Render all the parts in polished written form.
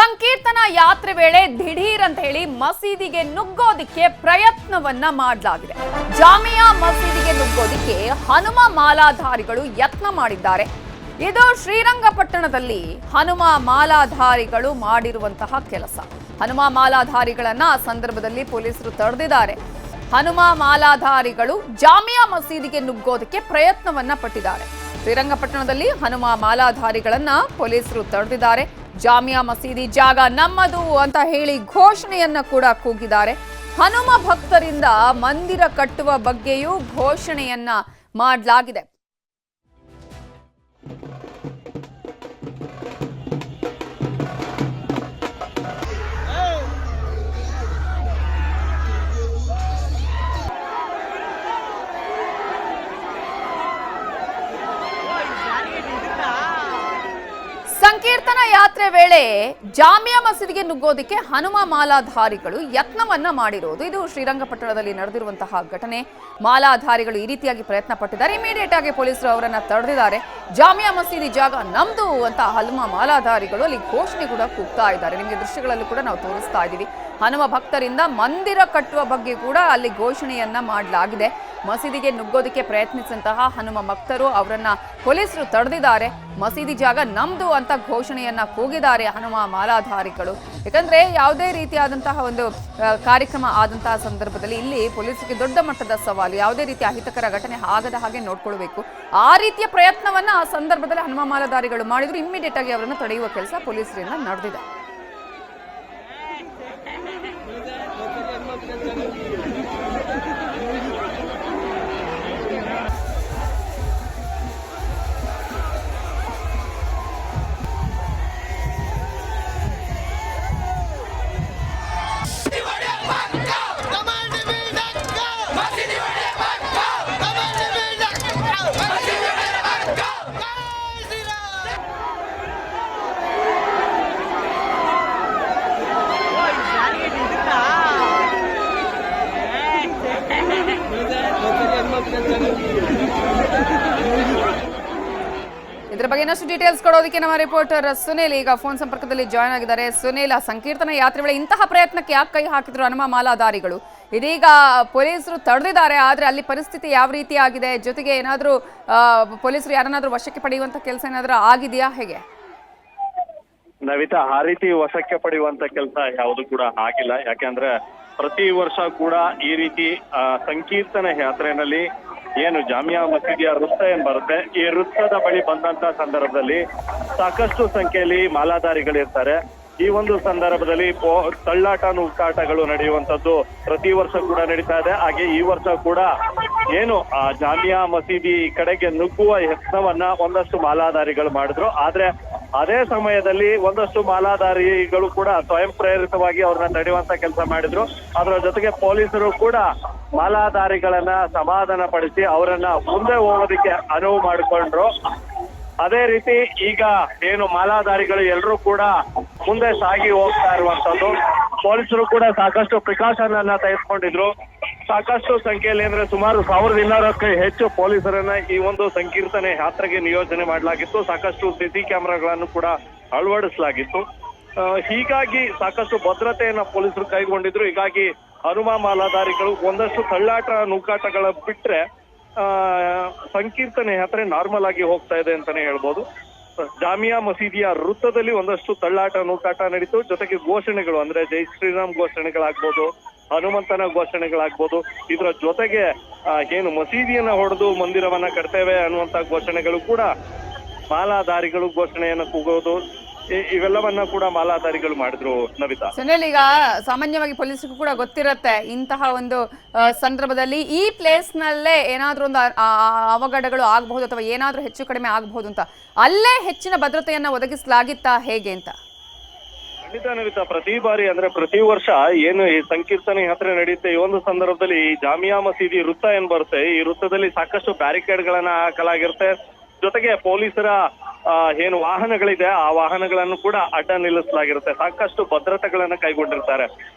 ಸಂಕೀರ್ತನ ಯಾತ್ರೆ ವೇಳೆ ದಿಢೀರ್ ಅಂತ ಹೇಳಿ ಮಸೀದಿಗೆ ನುಗ್ಗೋದಿಕ್ಕೆ ಪ್ರಯತ್ನವನ್ನ ಮಾಡಲಾಗಿದೆ. ಜಾಮಿಯಾ ಮಸೀದಿಗೆ ನುಗ್ಗೋದಿಕ್ಕೆ ಹನುಮ ಮಾಲಾಧಾರಿಗಳು ಯತ್ನ ಮಾಡಿದ್ದಾರೆ. ಇದು ಶ್ರೀರಂಗಪಟ್ಟಣದಲ್ಲಿ ಹನುಮ ಮಾಲಾಧಾರಿಗಳು ಮಾಡಿರುವಂತಹ ಕೆಲಸ. ಹನುಮ ಮಾಲಾಧಾರಿಗಳನ್ನ ಆ ಸಂದರ್ಭದಲ್ಲಿ ಪೊಲೀಸರು ತಡೆದಿದ್ದಾರೆ. ಹನುಮ ಮಾಲಾಧಾರಿಗಳು ಜಾಮಿಯಾ ಮಸೀದಿಗೆ ನುಗ್ಗೋದಕ್ಕೆ ಪ್ರಯತ್ನವನ್ನ ಪಟ್ಟಿದ್ದಾರೆ. ಶ್ರೀರಂಗಪಟ್ಟಣದಲ್ಲಿ ಹನುಮ ಮಾಲಾಧಾರಿಗಳನ್ನ ಪೊಲೀಸರು ತಡೆದಿದ್ದಾರೆ. ಜಾಮಿಯಾ ಮಸೀದಿ ಜಾಗ ನಮ್ಮದು ಅಂತ ಹೇಳಿ ಘೋಷಣೆಯನ್ನ ಕೂಡ ಕೂಗಿದ್ದಾರೆ. ಹನುಮ ಭಕ್ತರಿಂದ ಮಂದಿರ ಕಟ್ಟುವ ಬಗ್ಗೆಯೂ ಘೋಷಣೆಯನ್ನ ಮಾಡಲಾಗಿದೆ. ಸಂಕೀರ್ತನ ಯಾತ್ರೆ ವೇಳೆ ಜಾಮಿಯಾ ಮಸೀದಿಗೆ ನುಗ್ಗೋದಿಕ್ಕೆ ಹನುಮ ಮಾಲಾಧಾರಿಗಳು ಯತ್ನವನ್ನ ಮಾಡಿರೋದು. ಇದು ಶ್ರೀರಂಗಪಟ್ಟಣದಲ್ಲಿ ನಡೆದಿರುವಂತಹ ಘಟನೆ. ಮಾಲಾಧಾರಿಗಳು ಈ ರೀತಿಯಾಗಿ ಪ್ರಯತ್ನ ಪಟ್ಟಿದ್ದಾರೆ. ಇಮಿಡಿಯೇಟ್ ಆಗಿ ಪೊಲೀಸರು ಅವರನ್ನ ತಡೆದಿದ್ದಾರೆ. ಜಾಮಿಯಾ ಮಸೀದಿ ಜಾಗ ನಮ್ದು ಅಂತ ಹನುಮ ಮಾಲಾಧಾರಿಗಳು ಅಲ್ಲಿ ಘೋಷಣೆ ಕೂಡ ಕೂಗ್ತಾ ಇದ್ದಾರೆ. ನಿಮಗೆ ದೃಶ್ಯಗಳಲ್ಲೂ ಕೂಡ ನಾವು ತೋರಿಸ್ತಾ ಇದ್ದೀವಿ. ಹನುಮ ಭಕ್ತರಿಂದ ಮಂದಿರ ಕಟ್ಟುವ ಬಗ್ಗೆ ಕೂಡ ಅಲ್ಲಿ ಘೋಷಣೆಯನ್ನ ಮಾಡಲಾಗಿದೆ. ಮಸೀದಿಗೆ ನುಗ್ಗೋದಕ್ಕೆ ಪ್ರಯತ್ನಿಸಿದಂತಹ ಹನುಮ ಭಕ್ತರು ಅವರನ್ನ ಪೊಲೀಸರು ತಡೆದಿದ್ದಾರೆ. ಮಸೀದಿ ಜಾಗ ನಮ್ದು ಅಂತ ಘೋಷಣೆಯನ್ನ ಕೂಗಿದ್ದಾರೆ ಹನುಮ ಮಾಲಾಧಾರಿಗಳು. ಯಾಕಂದ್ರೆ ಯಾವುದೇ ರೀತಿಯಾದಂತಹ ಒಂದು ಕಾರ್ಯಕ್ರಮ ಆದಂತಹ ಸಂದರ್ಭದಲ್ಲಿ ಇಲ್ಲಿ ಪೊಲೀಸರಿಗೆ ದೊಡ್ಡ ಮಟ್ಟದ ಸವಾಲು. ಯಾವುದೇ ರೀತಿಯ ಅಹಿತಕರ ಘಟನೆ ಆಗದ ಹಾಗೆ ನೋಡ್ಕೊಳ್ಬೇಕು. ಆ ರೀತಿಯ ಪ್ರಯತ್ನವನ್ನ ಆ ಸಂದರ್ಭದಲ್ಲಿ ಹನುಮ ಮಾಲಾಧಾರಿಗಳು ಮಾಡಿದ್ರು. ಇಮ್ಮಿಡಿಯೇಟ್ ಆಗಿ ಅವರನ್ನು ತಡೆಯುವ ಕೆಲಸ ಪೊಲೀಸರಿಂದ ನಡೆದಿದೆ. ಇದರ ಬಗ್ಗೆ ಇನ್ನಷ್ಟು ಡೀಟೇಲ್ಸ್ ಕೊಡೋದಕ್ಕೆ ನಮ್ಮ ರಿಪೋರ್ಟರ್ ಸುನಿಲ್ ಈಗ ಫೋನ್ ಸಂಪರ್ಕದಲ್ಲಿ ಜಾಯ್ನ್ ಆಗಿದ್ದಾರೆ. ಸುನಿಲ್, ಸಂಕೀರ್ತನ ಯಾತ್ರೆ ವೇಳೆ ಇಂತಹ ಪ್ರಯತ್ನಕ್ಕೆ ಯಾಕೆ ಕೈ ಹಾಕಿದ್ರು ಹನುಮ ಮಾಲಾಧಾರಿಗಳು? ಇದೀಗ ಪೊಲೀಸರು ತಡೆದಿದ್ದಾರೆ, ಆದ್ರೆ ಅಲ್ಲಿ ಪರಿಸ್ಥಿತಿ ಯಾವ ರೀತಿ ಆಗಿದೆ? ಜೊತೆಗೆ ಏನಾದರೂ ಪೊಲೀಸರು ಯಾರನ್ನಾದ್ರೂ ವಶಕ್ಕೆ ಪಡೆಯುವಂತ ಕೆಲಸ ಏನಾದರೂ ಆಗಿದೆಯಾ, ಹೇಗೆ? ನವಿತಾ, ಆ ರೀತಿ ವಶಕ್ಕೆ ಪಡೆಯುವಂತ ಕೆಲಸ ಯಾವುದು ಕೂಡ ಆಗಿಲ್ಲ. ಯಾಕೆಂದ್ರೆ ಪ್ರತಿ ವರ್ಷ ಕೂಡ ಈ ರೀತಿ ಸಂಕೀರ್ತನ ಯಾತ್ರೆಯಲ್ಲಿ ಏನು ಜಾಮಿಯಾ ಮಸೀದಿಯ ವೃತ್ತ ಏನ್ ಬರುತ್ತೆ, ಈ ವೃತ್ತದ ಬಳಿ ಬಂದಂತ ಸಂದರ್ಭದಲ್ಲಿ ಸಾಕಷ್ಟು ಸಂಖ್ಯೆಯಲ್ಲಿ ಮಾಲಾಧಾರಿಗಳಿರ್ತಾರೆ. ಈ ಒಂದು ಸಂದರ್ಭದಲ್ಲಿ ತಳ್ಳಾಟ ನೂಕಾಟಗಳು ನಡೆಯುವಂತದ್ದು ಪ್ರತಿ ವರ್ಷ ಕೂಡ ನಡೀತಾ ಇದೆ. ಹಾಗೆ ಈ ವರ್ಷ ಕೂಡ ಏನು ಆ ಜಾಮಿಯಾ ಮಸೀದಿ ಕಡೆಗೆ ನುಗ್ಗುವ ಯತ್ನವನ್ನ ಒಂದಷ್ಟು ಮಾಲಾಧಾರಿಗಳು ಮಾಡಿದ್ರು. ಆದ್ರೆ ಅದೇ ಸಮಯದಲ್ಲಿ ಒಂದಷ್ಟು ಮಾಲಾಧಾರಿಗಳು ಕೂಡ ಸ್ವಯಂ ಪ್ರೇರಿತವಾಗಿ ಅವ್ರನ್ನ ತಡೆಯುವಂತ ಕೆಲಸ ಮಾಡಿದ್ರು. ಅದರ ಜೊತೆಗೆ ಪೊಲೀಸರು ಕೂಡ ಮಾಲಾಧಾರಿಗಳನ್ನ ಸಮಾಧಾನ ಪಡಿಸಿ ಅವರನ್ನ ಮುಂದೆ ಹೋಗೋದಕ್ಕೆ ಅನುವು ಮಾಡಿಕೊಂಡ್ರು. ಅದೇ ರೀತಿ ಈಗ ಏನು ಮಾಲಾಧಾರಿಗಳು ಎಲ್ಲರೂ ಕೂಡ ಮುಂದೆ ಸಾಗಿ ಹೋಗ್ತಾ ಇರುವಂತದ್ದು. ಪೊಲೀಸರು ಕೂಡ ಸಾಕಷ್ಟು ಪ್ರಿಕಾಷನ್ ಅನ್ನ ತೆಗೆದುಕೊಂಡಿದ್ರು. ಸಾಕಷ್ಟು ಸಂಖ್ಯೆಯಲ್ಲಿ ಅಂದ್ರೆ ಸುಮಾರು 1200ಕ್ಕೂ ಹೆಚ್ಚು ಪೊಲೀಸರನ್ನ ಈ ಒಂದು ಸಂಕೀರ್ತನೆ ಯಾತ್ರೆಗೆ ನಿಯೋಜನೆ ಮಾಡಲಾಗಿತ್ತು. ಸಾಕಷ್ಟು ಸಿಸಿ ಕ್ಯಾಮೆರಾಗಳನ್ನು ಕೂಡ ಅಳವಡಿಸಲಾಗಿತ್ತು. ಹೀಗಾಗಿ ಸಾಕಷ್ಟು ಭದ್ರತೆಯನ್ನ ಪೊಲೀಸರು ಕೈಗೊಂಡಿದ್ರು. ಹೀಗಾಗಿ ಹನುಮ ಮಾಲಾಧಾರಿಗಳು ಒಂದಷ್ಟು ತಳ್ಳಾಟ ನೂಕಾಟಗಳ ಬಿಟ್ರೆ ಸಂಕೀರ್ತನೆ ಯಾತ್ರೆ ನಾರ್ಮಲ್ ಆಗಿ ಹೋಗ್ತಾ ಇದೆ ಅಂತಾನೆ ಹೇಳ್ಬೋದು. ಜಾಮಿಯಾ ಮಸೀದಿಯ ವೃತ್ತದಲ್ಲಿ ಒಂದಷ್ಟು ತಳ್ಳಾಟ ನೂಕಾಟ ನಡೀತು. ಜೊತೆಗೆ ಘೋಷಣೆಗಳು ಅಂದ್ರೆ ಜೈ ಶ್ರೀರಾಮ್ ಘೋಷಣೆಗಳಾಗ್ಬೋದು, ಹನುಮಂತನ ಘೋಷಣೆಗಳಾಗ್ಬೋದು. ಇದರ ಜೊತೆಗೆ ಏನು ಮಸೀದಿಯನ್ನ ಹೊಡೆದು ಮಂದಿರವನ್ನ ಕಟ್ತೇವೆ ಅನ್ನುವಂತ ಘೋಷಣೆಗಳು ಕೂಡ ಮಾಲಾಧಾರಿಗಳು ಘೋಷಣೆಯನ್ನ ಕೂಗೋದು, ಇವೆಲ್ಲವನ್ನ ಕೂಡ ಮಾಲಾಧಾರಿಗಳು ಮಾಡಿದ್ರು. ನವಿತಾ, ಸುನಿಲ್, ಈಗ ಸಾಮಾನ್ಯವಾಗಿ ಪೊಲೀಸರಿಗೂ ಕೂಡ ಗೊತ್ತಿರುತ್ತೆ ಇಂತಹ ಒಂದು ಸಂದರ್ಭದಲ್ಲಿ ಈ ಪ್ಲೇಸ್ ನಲ್ಲೇ ಏನಾದ್ರೂ ಒಂದು ಅವಘಡಗಳು ಆಗಬಹುದು ಅಥವಾ ಏನಾದ್ರೂ ಹೆಚ್ಚು ಕಡಿಮೆ ಆಗಬಹುದು ಅಂತ, ಅಲ್ಲೇ ಹೆಚ್ಚಿನ ಭದ್ರತೆಯನ್ನ ಒದಗಿಸಲಾಗಿತ್ತಾ, ಹೇಗೆ ಅಂತ? ಖಂಡಿತ ನವಿತಾ, ಪ್ರತಿ ಬಾರಿ ಅಂದ್ರೆ ಪ್ರತಿ ವರ್ಷ ಏನು ಈ ಸಂಕೀರ್ತನೆ ಯಾತ್ರೆ ನಡೆಯುತ್ತೆ, ಈ ಒಂದು ಸಂದರ್ಭದಲ್ಲಿ ಈ ಜಾಮಿಯಾ ಮಸೀದಿ ವೃತ್ತ ಏನ್ ಬರುತ್ತೆ, ಈ ವೃತ್ತದಲ್ಲಿ ಸಾಕಷ್ಟು ಬ್ಯಾರಿಕೇಡ್ ಗಳನ್ನ ಹಾಕಲಾಗಿರುತ್ತೆ. ಜೊತೆಗೆ ಪೊಲೀಸರ ಏನು ವಾಹನಗಳಿದೆ ಆ ವಾಹನಗಳನ್ನು ಕೂಡ ಅಡ್ಡ ನಿಲ್ಲಿಸಲಾಗಿರುತ್ತೆ. ಸಾಕಷ್ಟು ಭದ್ರತೆಗಳನ್ನ ಕೈಗೊಂಡಿರ್ತಾರೆ.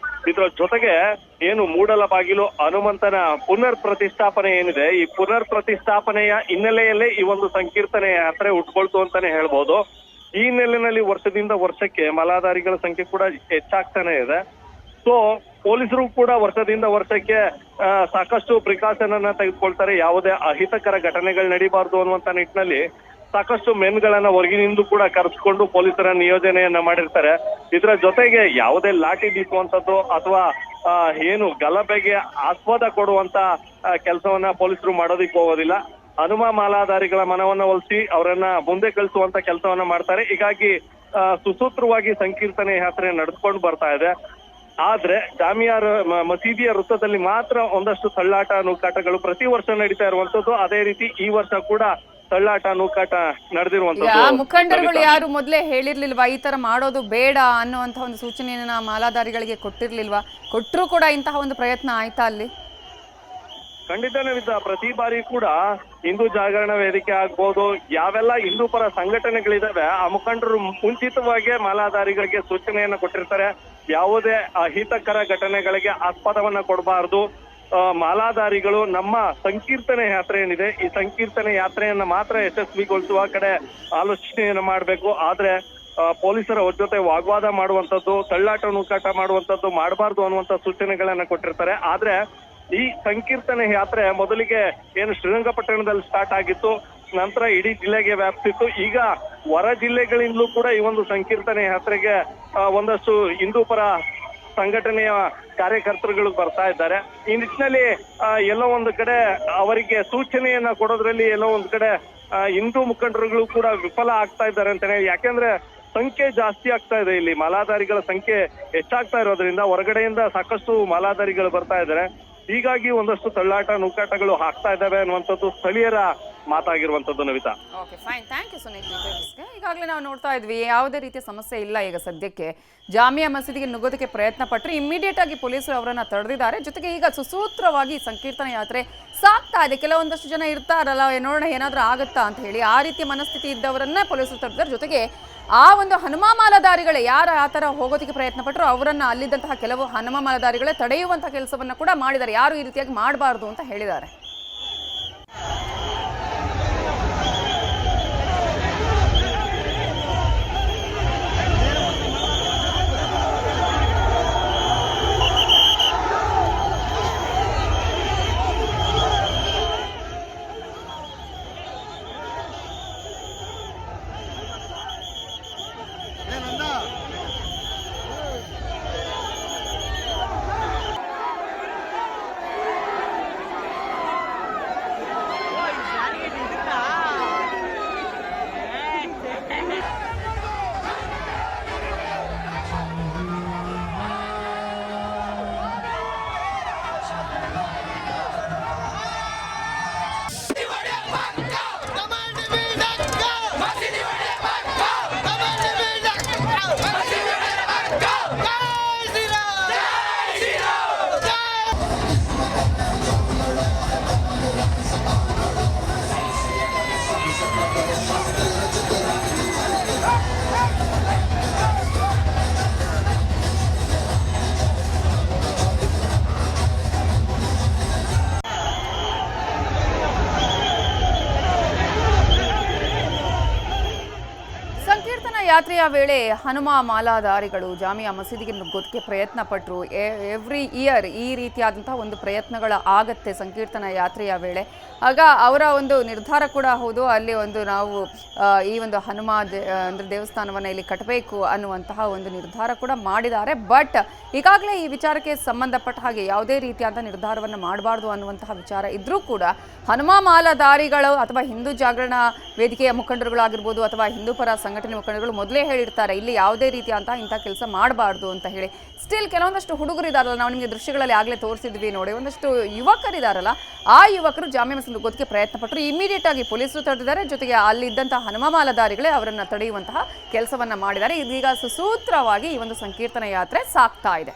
ಇದರ ಜೊತೆಗೆ ಏನು ಮೂಡಲಬಾಗಿಲು ಹನುಮಂತನ ಪುನರ್ ಪ್ರತಿಷ್ಠಾಪನೆ ಏನಿದೆ, ಈ ಪುನರ್ ಪ್ರತಿಷ್ಠಾಪನೆಯ ಹಿನ್ನೆಲೆಯಲ್ಲೇ ಈ ಒಂದು ಸಂಕೀರ್ತನೆ ಯಾತ್ರೆ ಹುಟ್ಕೊಳ್ತು ಅಂತಾನೆ ಹೇಳ್ಬೋದು. ಈ ಹಿನ್ನೆಲೆಯಲ್ಲಿ ವರ್ಷದಿಂದ ವರ್ಷಕ್ಕೆ ಮಾಲಾಧಾರಿಗಳ ಸಂಖ್ಯೆ ಕೂಡ ಹೆಚ್ಚಾಗ್ತಾನೆ ಇದೆ. ಸೊ ಪೊಲೀಸರು ಕೂಡ ವರ್ಷದಿಂದ ವರ್ಷಕ್ಕೆ ಸಾಕಷ್ಟು ಪ್ರಿಕಾಷನ್ ಅನ್ನ ತೆಗೆದುಕೊಳ್ತಾರೆ. ಯಾವುದೇ ಅಹಿತಕರ ಘಟನೆಗಳು ನಡೀಬಾರ್ದು ಅನ್ನುವಂತ ನಿಟ್ಟಿನಲ್ಲಿ ಸಾಕಷ್ಟು ಮೆನ್ಗಳನ್ನ ಹೊರಗಿನಿಂದ ಕೂಡ ಕರೆಸ್ಕೊಂಡು ಪೊಲೀಸರ ನಿಯೋಜನೆಯನ್ನ ಮಾಡಿರ್ತಾರೆ. ಇದರ ಜೊತೆಗೆ ಯಾವುದೇ ಲಾಠಿ ಬೀಸುವಂತದ್ದು ಅಥವಾ ಏನು ಗಲಭೆಗೆ ಆಸ್ಪದ ಕೊಡುವಂತ ಕೆಲಸವನ್ನ ಪೊಲೀಸರು ಮಾಡೋದಿಕ್ ಹೋಗೋದಿಲ್ಲ. ಹನುಮ ಮಾಲಾಧಾರಿಗಳ ಮನವನ್ನ ಒಲಿಸಿ ಅವರನ್ನ ಮುಂದೆ ಕಳಿಸುವಂತ ಕೆಲಸವನ್ನ ಮಾಡ್ತಾರೆ. ಹೀಗಾಗಿ ಸುಸೂತ್ರವಾಗಿ ಸಂಕೀರ್ತನೆ ಯಾತ್ರೆ ನಡೆದುಕೊಂಡು ಬರ್ತಾ ಇದೆ. ಆದ್ರೆ ಜಾಮಿಯಾ ಮಸೀದಿಯ ವೃತ್ತದಲ್ಲಿ ಮಾತ್ರ ಒಂದಷ್ಟು ತಳ್ಳಾಟ ನೂಕಾಟಗಳು ಪ್ರತಿ ವರ್ಷ ನಡೀತಾ ಇರುವಂತದ್ದು. ಅದೇ ರೀತಿ ಈ ವರ್ಷ ಕೂಡ ತಳ್ಳಾಟ ನೂಕಾಟ ನಡೆದಿರುವಂತದ್ದು. ಮುಖಂಡರುಗಳು ಯಾರು ಮೊದಲೇ ಹೇಳಿರ್ಲಿಲ್ವಾ ಈ ತರ ಮಾಡೋದು ಬೇಡ ಅನ್ನುವಂತ ಒಂದು ಸೂಚನೆಯನ್ನ ಮಾಲಾಧಾರಿಗಳಿಗೆ ಕೊಟ್ಟಿರ್ಲಿಲ್ವಾ? ಕೊಟ್ಟರು ಕೂಡ ಇಂತಹ ಒಂದು ಪ್ರಯತ್ನ ಆಯ್ತಾ ಅಲ್ಲಿ? ಖಂಡಿತನೇ ಪ್ರತಿ ಬಾರಿ ಕೂಡ ಹಿಂದೂ ಜಾಗರಣ ವೇದಿಕೆ ಆಗ್ಬೋದು, ಯಾವೆಲ್ಲ ಹಿಂದೂ ಪರ ಸಂಘಟನೆಗಳಿದಾವೆ ಆ ಮುಖಂಡರು ಮುಂಚಿತವಾಗಿ ಮಾಲಾಧಾರಿಗಳಿಗೆ ಸೂಚನೆಯನ್ನ ಕೊಟ್ಟಿರ್ತಾರೆ. ಯಾವುದೇ ಅಹಿತಕರ ಘಟನೆಗಳಿಗೆ ಆಸ್ಪದವನ್ನ ಕೊಡಬಾರದು. ಮಾಲಾಧಾರಿಗಳು ನಮ್ಮ ಸಂಕೀರ್ತನೆ ಯಾತ್ರೆ ಏನಿದೆ ಈ ಸಂಕೀರ್ತನೆ ಯಾತ್ರೆಯನ್ನ ಮಾತ್ರ ಯಶಸ್ವಿಗೊಳಿಸುವ ಕಡೆ ಆಲೋಚನೆಯನ್ನ ಮಾಡಬೇಕು. ಆದ್ರೆ ಪೊಲೀಸರ ಜೊತೆ ವಾಗ್ವಾದ ಮಾಡುವಂತದ್ದು, ತಳ್ಳಾಟ ನೂಕಾಟ ಮಾಡುವಂತದ್ದು ಮಾಡಬಾರ್ದು ಅನ್ನುವಂತ ಸೂಚನೆಗಳನ್ನ ಕೊಟ್ಟಿರ್ತಾರೆ. ಆದ್ರೆ ಈ ಸಂಕೀರ್ತನೆ ಯಾತ್ರೆ ಮೊದಲಿಗೆ ಏನು ಶ್ರೀರಂಗಪಟ್ಟಣದಲ್ಲಿ ಸ್ಟಾರ್ಟ್ ಆಗಿತ್ತು, ನಂತರ ಇಡೀ ಜಿಲ್ಲೆಗೆ ವ್ಯಾಪಿಸಿತ್ತು. ಈಗ ಹೊರ ಜಿಲ್ಲೆಗಳಿಂದಲೂ ಕೂಡ ಈ ಒಂದು ಸಂಕೀರ್ತನೆ ಯಾತ್ರೆಗೆ ಒಂದಷ್ಟು ಹಿಂದೂ ಪರ ಸಂಘಟನೆಯ ಕಾರ್ಯಕರ್ತರುಗಳು ಬರ್ತಾ ಇದ್ದಾರೆ. ಈ ನಿಟ್ಟಿನಲ್ಲಿ ಎಲ್ಲೋ ಒಂದು ಕಡೆ ಅವರಿಗೆ ಸೂಚನೆಯನ್ನ ಕೊಡೋದ್ರಲ್ಲಿ ಎಲ್ಲೋ ಒಂದು ಕಡೆ ಹಿಂದೂ ಮುಖಂಡರುಗಳು ಕೂಡ ವಿಫಲ ಆಗ್ತಾ ಇದ್ದಾರೆ ಅಂತಾನೆ. ಯಾಕೆಂದ್ರೆ ಸಂಖ್ಯೆ ಜಾಸ್ತಿ ಆಗ್ತಾ ಇದೆ, ಇಲ್ಲಿ ಮಾಲಾಧಾರಿಗಳ ಸಂಖ್ಯೆ ಹೆಚ್ಚಾಗ್ತಾ ಇರೋದ್ರಿಂದ ಹೊರಗಡೆಯಿಂದ ಸಾಕಷ್ಟು ಮಾಲಾಧಾರಿಗಳು ಬರ್ತಾ ಇದ್ದಾರೆ. ಹೀಗಾಗಿ ಒಂದಷ್ಟು ತಳ್ಳಾಟ ನೂಕಾಟಗಳು ಆಗ್ತಾ ಇದ್ದಾವೆ ಅನ್ನುವಂಥದ್ದು ಸ್ಥಳೀಯರ ಮಾತಾಗಿರುವಂತದ್ದು. Navita, okay, fine, thank you Sunil. ಈಗಾಗಲೇ ನಾವು ನೋಡ್ತಾ ಇದ್ವಿ, ಯಾವುದೇ ರೀತಿಯ ಸಮಸ್ಯೆ ಇಲ್ಲ ಈಗ ಸದ್ಯಕ್ಕೆ. ಜಾಮಿಯಾ ಮಸೀದಿಗೆ ನುಗ್ಗೋದಕ್ಕೆ ಪ್ರಯತ್ನ ಪಟ್ಟರೆ ಇಮಿಡಿಯೇಟ್ ಆಗಿ ಪೊಲೀಸರು ಅವರನ್ನ ತಡೆದಿದ್ದಾರೆ. ಜೊತೆಗೆ ಈಗ ಸುಸೂತ್ರವಾಗಿ ಸಂಕೀರ್ತನ ಯಾತ್ರೆ ಸಾಗ್ತಾ ಇದೆ. ಕೆಲವೊಂದಷ್ಟು ಜನ ಇರ್ತಾರಲ್ಲ, ನೋಡೋಣ ಏನಾದ್ರೂ ಆಗುತ್ತಾ ಅಂತ ಹೇಳಿ, ಆ ರೀತಿಯ ಮನಸ್ಥಿತಿ ಇದ್ದವರನ್ನ ಪೊಲೀಸರು ತಡೆದಿದ್ದಾರೆ. ಜೊತೆಗೆ ಆ ಒಂದು ಹನುಮ ಮಾಲಾಧಾರಿಗಳೇ ಯಾರು ಆ ಥರ ಹೋಗೋದಕ್ಕೆ ಪ್ರಯತ್ನ ಪಟ್ಟರು ಅವರನ್ನ ಅಲ್ಲಿದ್ದಂತಹ ಕೆಲವು ಹನುಮ ಮಾಲಾಧಾರಿಗಳೇ ತಡೆಯುವಂತಹ ಕೆಲಸವನ್ನ ಕೂಡ ಮಾಡಿದ್ದಾರೆ. ಯಾರು ಈ ರೀತಿಯಾಗಿ ಮಾಡಬಾರ್ದು ಅಂತ ಹೇಳಿದ್ದಾರೆ. ಯಾತ್ರೆಯ ವೇಳೆ ಹನುಮ ಮಾಲಾಧಾರಿಗಳು ಜಾಮಿಯಾ ಮಸೀದಿಗೆ ನುಗ್ಗೋದಕ್ಕೆ ಪ್ರಯತ್ನ ಪಟ್ಟರು. ಎವ್ರಿ ಇಯರ್ ಈ ರೀತಿಯಾದಂತಹ ಒಂದು ಪ್ರಯತ್ನಗಳ ಆಗತ್ತೆ ಸಂಕೀರ್ತನ ಯಾತ್ರೆಯ ವೇಳೆ. ಆಗ ಅವರ ಒಂದು ನಿರ್ಧಾರ ಕೂಡ ಹೌದು, ಅಲ್ಲಿ ಒಂದು ನಾವು ಈ ಒಂದು ಹನುಮ ಅಂದರೆ ದೇವಸ್ಥಾನವನ್ನು ಇಲ್ಲಿ ಕಟ್ಟಬೇಕು ಅನ್ನುವಂತಹ ಒಂದು ನಿರ್ಧಾರ ಕೂಡ ಮಾಡಿದ್ದಾರೆ. ಬಟ್ ಈಗಾಗಲೇ ಈ ವಿಚಾರಕ್ಕೆ ಸಂಬಂಧಪಟ್ಟ ಹಾಗೆ ಯಾವುದೇ ರೀತಿಯಾದ ನಿರ್ಧಾರವನ್ನು ಮಾಡಬಾರ್ದು ಅನ್ನುವಂತಹ ವಿಚಾರ ಇದ್ರೂ ಕೂಡ ಹನುಮ ಮಾಲಾಧಾರಿಗಳು ಅಥವಾ ಹಿಂದೂ ಜಾಗರಣ ವೇದಿಕೆಯ ಮುಖಂಡರುಗಳಾಗಿರ್ಬೋದು ಅಥವಾ ಹಿಂದೂ ಪರ ಸಂಘಟನೆ ಮುಖಂಡರುಗಳು ಮೊದಲೇ ಹೇಳಿರ್ತಾರೆ ಇಲ್ಲಿ ಯಾವುದೇ ರೀತಿಯಾದಂತಹ ಇಂಥ ಕೆಲಸ ಮಾಡಬಾರ್ದು ಅಂತ ಹೇಳಿ. ಸ್ಟಿಲ್ ಕೆಲವೊಂದಷ್ಟು ಹುಡುಗರು ಇದಾರಲ್ಲ, ನಾವು ನಿಮಗೆ ದೃಶ್ಯಗಳಲ್ಲಿ ಆಗಲೇ ತೋರಿಸಿದ್ವಿ ನೋಡಿ, ಒಂದಷ್ಟು ಯುವಕರಿದಾರಲ್ಲ, ಆ ಯುವಕರು ಜಾಮಿಯಾ ಮಸೀದಿ ನುಗ್ಗೋದಕ್ಕೆ ಪ್ರಯತ್ನ ಪಟ್ಟರು. ಇಮಿಡಿಯೇಟ್ ಆಗಿ ಪೊಲೀಸರು ತಡೆದಿದ್ದಾರೆ. ಜೊತೆಗೆ ಅಲ್ಲಿದ್ದಂತಹ ಹನುಮ ಮಾಲಾಧಾರಿಗಳೇ ಅವರನ್ನು ತಡೆಯುವಂತಹ ಕೆಲಸವನ್ನ ಮಾಡಿದ್ದಾರೆ. ಇದೀಗ ಸುಸೂತ್ರವಾಗಿ ಈ ಒಂದು ಸಂಕೀರ್ತನ ಯಾತ್ರೆ ಸಾಗ್ತಾ ಇದೆ.